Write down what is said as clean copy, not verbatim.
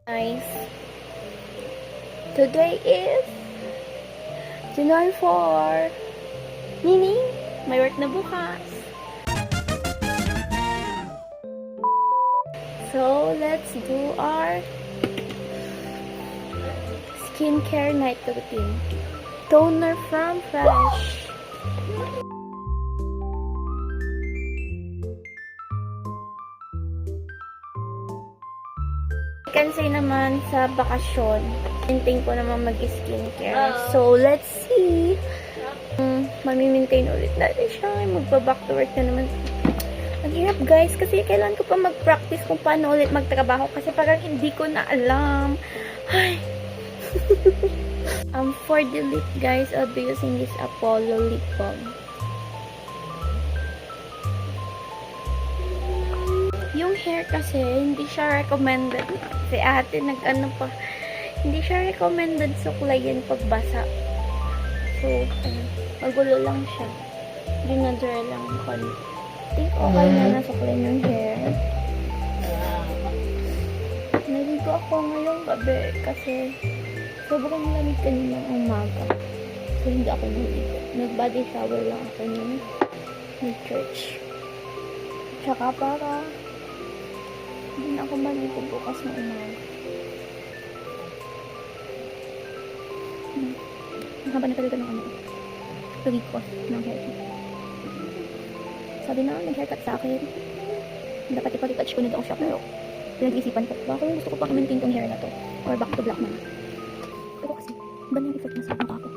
Nice. Today is January 4. Meaning, may work na bukas. So, let's do our skincare night routine. Toner from Fresh. Kasi naman sa bakasyon, maintain ko naman mag-skincare. So, let's see. Mami-maintain ulit natin siya. Magpa-back to work na naman. Ang hirap guys, kasi kailan ko pa mag-practice kung paano ulit magtrabaho kasi parang hindi ko na alam. Ay. For the lip guys, I'll be using this Apollo lip balm. Yung hair kasi, hindi siya recommended. Si ate nag-ano pa, hindi siya recommended suklayin pagbasa. So, magulo lang siya. Dinadry lang ko. Think okay na nasuklayin yung hair. Naligo ako ngayong gabi kasi sobrang lamig kanina ng umaga. So, hindi ako naligo. Nag-body shower lang ako ng church. Tsaka para hindi na ako maligo bukas na umaga. Mahaba na talaga ng request ng haircut. Sabi na, nag-haircut sa akin. Dapat ipa-retouch ko nito ang siya, pero pinag-isipan ko. Baka gusto ko pang i-maintain tong hair na to. Or back to black na. Pero kasi, iba na yung effect na sa mukha ko.